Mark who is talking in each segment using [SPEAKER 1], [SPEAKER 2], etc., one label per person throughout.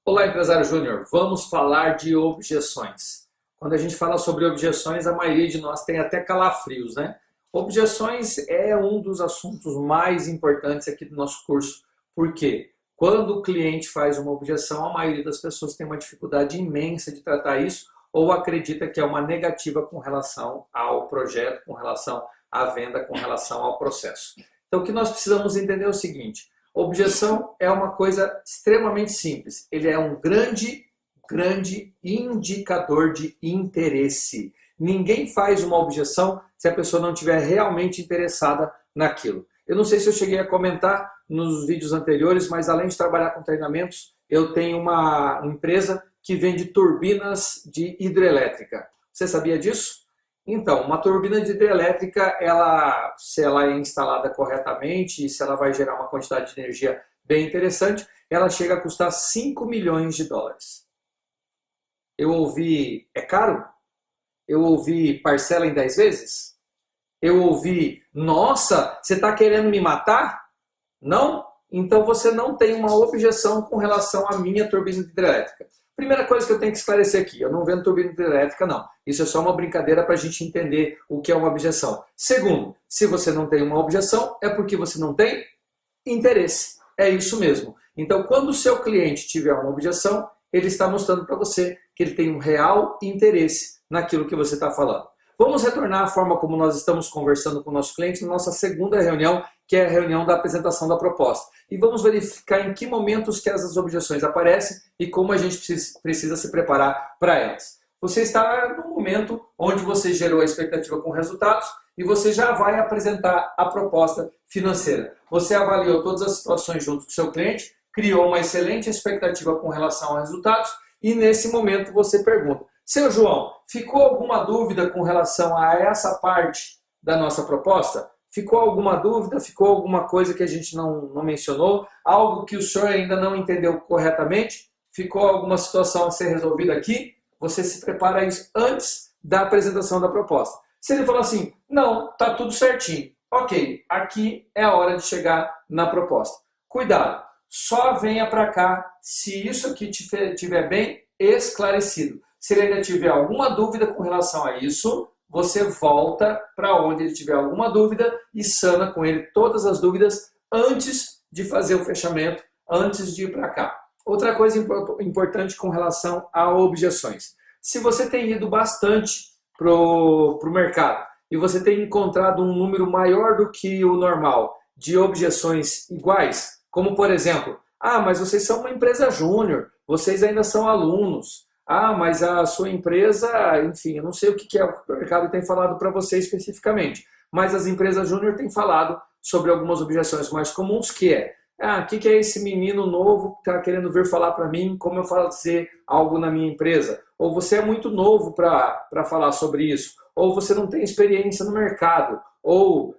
[SPEAKER 1] Olá, empresário júnior. Vamos falar de objeções. Quando a gente fala sobre objeções, a maioria de nós tem até calafrios, né? Objeções é um dos assuntos mais importantes aqui do nosso curso. Por quê? Quando o cliente faz uma objeção, a maioria das pessoas tem uma dificuldade imensa de tratar isso ou acredita que é uma negativa com relação ao projeto, com relação à venda, com relação ao processo. Então, o que nós precisamos entender é o seguinte: objeção é uma coisa extremamente simples. Ele é um grande indicador de interesse. Ninguém faz uma objeção se a pessoa não estiver realmente interessada naquilo. Eu não sei se eu cheguei a comentar nos vídeos anteriores, mas além de trabalhar com treinamentos, eu tenho uma empresa que vende turbinas de hidrelétrica. Você sabia disso? Então, uma turbina de hidrelétrica, se ela é instalada corretamente e se ela vai gerar uma quantidade de energia bem interessante, ela chega a custar 5 milhões de dólares. Eu ouvi, é caro? Eu ouvi parcela em 10 vezes? Eu ouvi, nossa, você está querendo me matar? Não? Então você não tem uma objeção com relação à minha turbina de hidrelétrica. Primeira coisa que eu tenho que esclarecer aqui, eu não vendo turbina hidrelétrica não. Isso é só uma brincadeira para a gente entender o que é uma objeção. Segundo, se você não tem uma objeção, é porque você não tem interesse. É isso mesmo. Então, quando o seu cliente tiver uma objeção, ele está mostrando para você que ele tem um real interesse naquilo que você está falando. Vamos retornar à forma como nós estamos conversando com o nosso cliente na nossa segunda reunião, que é a reunião da apresentação da proposta. E vamos verificar em que momentos que essas objeções aparecem e como a gente precisa se preparar para elas. Você está no momento onde você gerou a expectativa com resultados e você já vai apresentar a proposta financeira. Você avaliou todas as situações junto com o seu cliente, criou uma excelente expectativa com relação a resultados e nesse momento você pergunta: seu João, ficou alguma dúvida com relação a essa parte da nossa proposta? Ficou alguma dúvida? Ficou alguma coisa que a gente não mencionou? Algo que o senhor ainda não entendeu corretamente? Ficou alguma situação a ser resolvida aqui? Você se prepara isso antes da apresentação da proposta. Se ele falar assim, não, está tudo certinho. Ok, aqui é a hora de chegar na proposta. Cuidado, só venha para cá se isso aqui estiver bem esclarecido. Se ele ainda tiver alguma dúvida com relação a isso, você volta para onde ele tiver alguma dúvida e sana com ele todas as dúvidas antes de fazer o fechamento, antes de ir para cá. Outra coisa importante com relação a objeções. Se você tem ido bastante para o mercado e você tem encontrado um número maior do que o normal de objeções iguais, como por exemplo, mas vocês são uma empresa júnior, vocês ainda são alunos. Mas a sua empresa, enfim, eu não sei o que é o mercado tem falado para você especificamente, mas as empresas júnior têm falado sobre algumas objeções mais comuns, que é, o que é esse menino novo que está querendo vir falar para mim como eu fazer algo na minha empresa? Ou você é muito novo para falar sobre isso, ou você não tem experiência no mercado, ou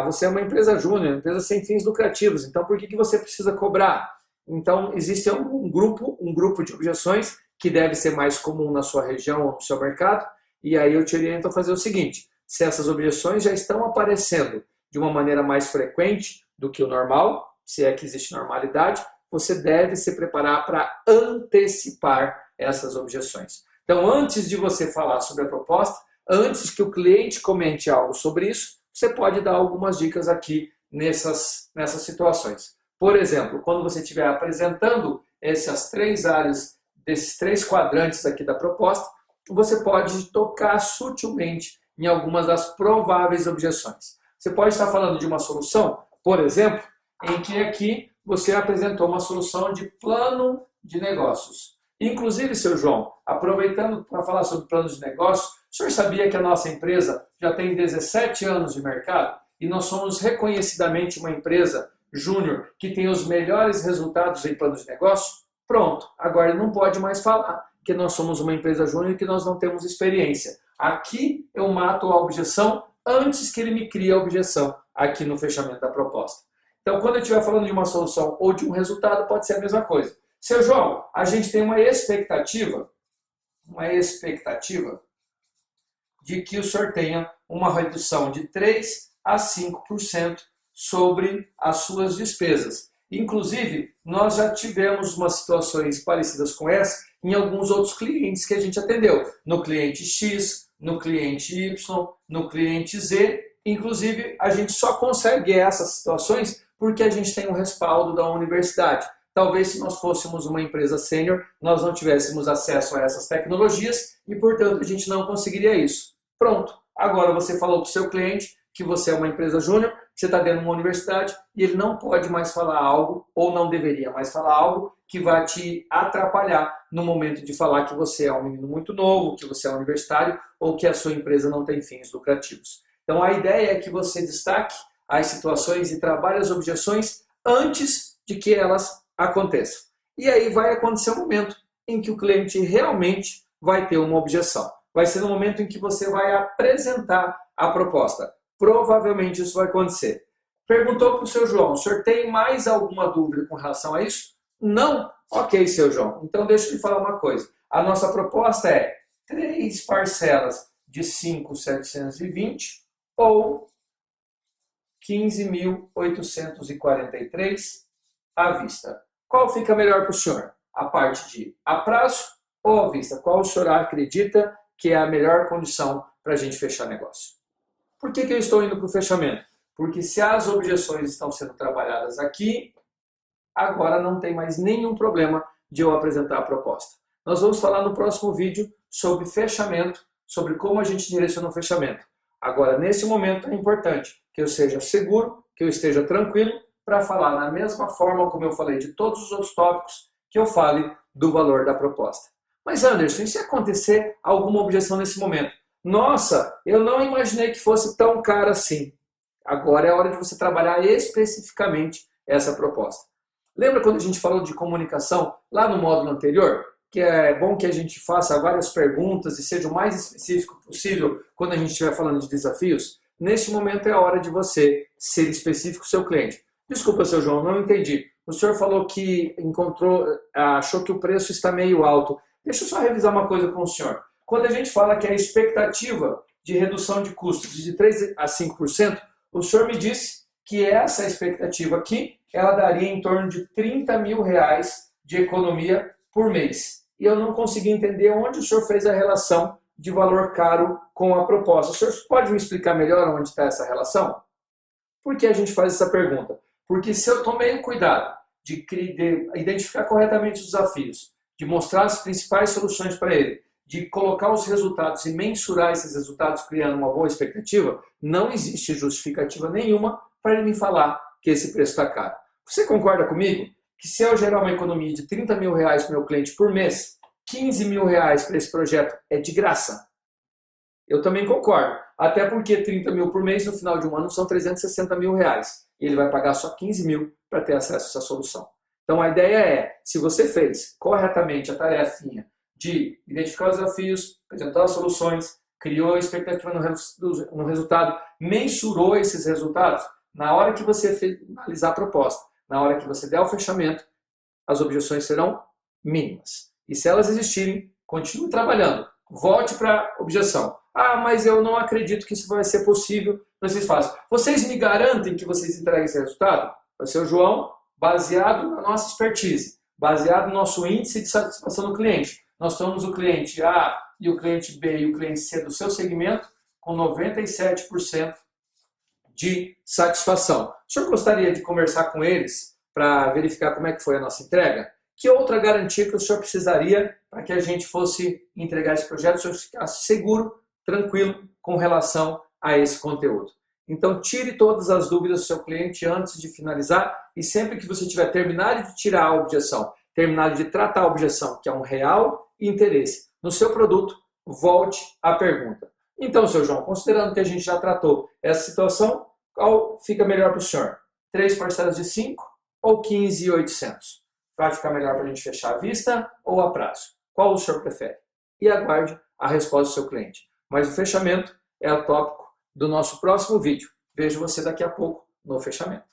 [SPEAKER 1] você é uma empresa júnior, empresa sem fins lucrativos, então por que você precisa cobrar? Então existe um grupo de objeções que deve ser mais comum na sua região ou no seu mercado, e aí eu te oriento a fazer o seguinte: se essas objeções já estão aparecendo de uma maneira mais frequente do que o normal, se é que existe normalidade, você deve se preparar para antecipar essas objeções. Então, antes de você falar sobre a proposta, antes que o cliente comente algo sobre isso, você pode dar algumas dicas aqui nessas situações. Por exemplo, quando você estiver apresentando essas três áreas, desses três quadrantes aqui da proposta, você pode tocar sutilmente em algumas das prováveis objeções. Você pode estar falando de uma solução, por exemplo, em que aqui você apresentou uma solução de plano de negócios. Inclusive, seu João, aproveitando para falar sobre plano de negócios, o senhor sabia que a nossa empresa já tem 17 anos de mercado e nós somos reconhecidamente uma empresa júnior que tem os melhores resultados em plano de negócio? Pronto, agora ele não pode mais falar que nós somos uma empresa júnior e que nós não temos experiência. Aqui eu mato a objeção antes que ele me crie a objeção aqui no fechamento da proposta. Então, quando eu estiver falando de uma solução ou de um resultado, pode ser a mesma coisa. Seu João, a gente tem uma expectativa de que o senhor tenha uma redução de 3 a 5% sobre as suas despesas. Inclusive, nós já tivemos umas situações parecidas com essa em alguns outros clientes que a gente atendeu. No cliente X, no cliente Y, no cliente Z. Inclusive, a gente só consegue essas situações porque a gente tem um respaldo da universidade. Talvez se nós fôssemos uma empresa sênior, nós não tivéssemos acesso a essas tecnologias e, portanto, a gente não conseguiria isso. Pronto, agora você falou para o seu cliente que você é uma empresa júnior, você está dentro de uma universidade e ele não pode mais falar algo, ou não deveria mais falar algo, que vai te atrapalhar no momento de falar que você é um menino muito novo, que você é universitário ou que a sua empresa não tem fins lucrativos. Então a ideia é que você destaque as situações e trabalhe as objeções antes de que elas aconteçam. E aí vai acontecer um momento em que o cliente realmente vai ter uma objeção. Vai ser no momento em que você vai apresentar a proposta. Provavelmente isso vai acontecer. Perguntou para o seu João, o senhor tem mais alguma dúvida com relação a isso? Não? Ok, seu João. Então deixa eu lhe falar uma coisa. A nossa proposta é 3 parcelas de 5.720 ou 15.843 à vista. Qual fica melhor para o senhor? A parte de a prazo ou à vista? Qual o senhor acredita que é a melhor condição para a gente fechar negócio? Por que eu estou indo para o fechamento? Porque se as objeções estão sendo trabalhadas aqui, agora não tem mais nenhum problema de eu apresentar a proposta. Nós vamos falar no próximo vídeo sobre fechamento, sobre como a gente direciona o fechamento. Agora, nesse momento é importante que eu seja seguro, que eu esteja tranquilo, para falar na mesma forma como eu falei de todos os outros tópicos, que eu fale do valor da proposta. Mas Anderson, e se acontecer alguma objeção nesse momento? Nossa, eu não imaginei que fosse tão caro assim. Agora é hora de você trabalhar especificamente essa proposta. Lembra quando a gente falou de comunicação lá no módulo anterior? Que é bom que a gente faça várias perguntas e seja o mais específico possível quando a gente estiver falando de desafios? Neste momento é a hora de você ser específico com o seu cliente. Desculpa, seu João, não entendi. O senhor falou que achou que o preço está meio alto. Deixa eu só revisar uma coisa com o senhor. Quando a gente fala que a expectativa de redução de custos de 3 a 5%, o senhor me disse que essa expectativa aqui, ela daria em torno de R$30 mil de economia por mês. E eu não consegui entender onde o senhor fez a relação de valor caro com a proposta. O senhor pode me explicar melhor onde está essa relação? Por que a gente faz essa pergunta? Porque se eu tomei o cuidado de identificar corretamente os desafios, de mostrar as principais soluções para ele, de colocar os resultados e mensurar esses resultados criando uma boa expectativa, não existe justificativa nenhuma para ele me falar que esse preço está caro. Você concorda comigo que se eu gerar uma economia de R$30 mil para o meu cliente por mês, R$15 mil para esse projeto é de graça? Eu também concordo. Até porque 30 mil por mês no final de um ano são 360 mil reais. E ele vai pagar só 15 mil para ter acesso a essa solução. Então a ideia é, se você fez corretamente a tarefinha de identificar os desafios, apresentar as soluções, criou a expectativa no resultado, mensurou esses resultados, na hora que você finalizar a proposta, na hora que você der o fechamento, as objeções serão mínimas. E se elas existirem, continue trabalhando. Volte para a objeção. Ah, mas eu não acredito que isso vai ser possível. Vocês fazem. Vocês me garantem que vocês entreguem esse resultado? Vai ser o João, baseado na nossa expertise, baseado no nosso índice de satisfação do cliente. Nós somos o cliente A e o cliente B e o cliente C do seu segmento com 97% de satisfação. O senhor gostaria de conversar com eles para verificar como é que foi a nossa entrega? Que outra garantia que o senhor precisaria para que a gente fosse entregar esse projeto, o senhor ficasse seguro, tranquilo com relação a esse conteúdo? Então, tire todas as dúvidas do seu cliente antes de finalizar e sempre que você tiver terminado de tirar a objeção, terminado de tratar a objeção, que é um real interesse no seu produto, volte à pergunta. Então, seu João, considerando que a gente já tratou essa situação, qual fica melhor para o senhor? 3 parcelas de 5 ou 15.800? Vai ficar melhor para a gente fechar à vista ou a prazo? Qual o senhor prefere? E aguarde a resposta do seu cliente. Mas o fechamento é o tópico do nosso próximo vídeo. Vejo você daqui a pouco no fechamento.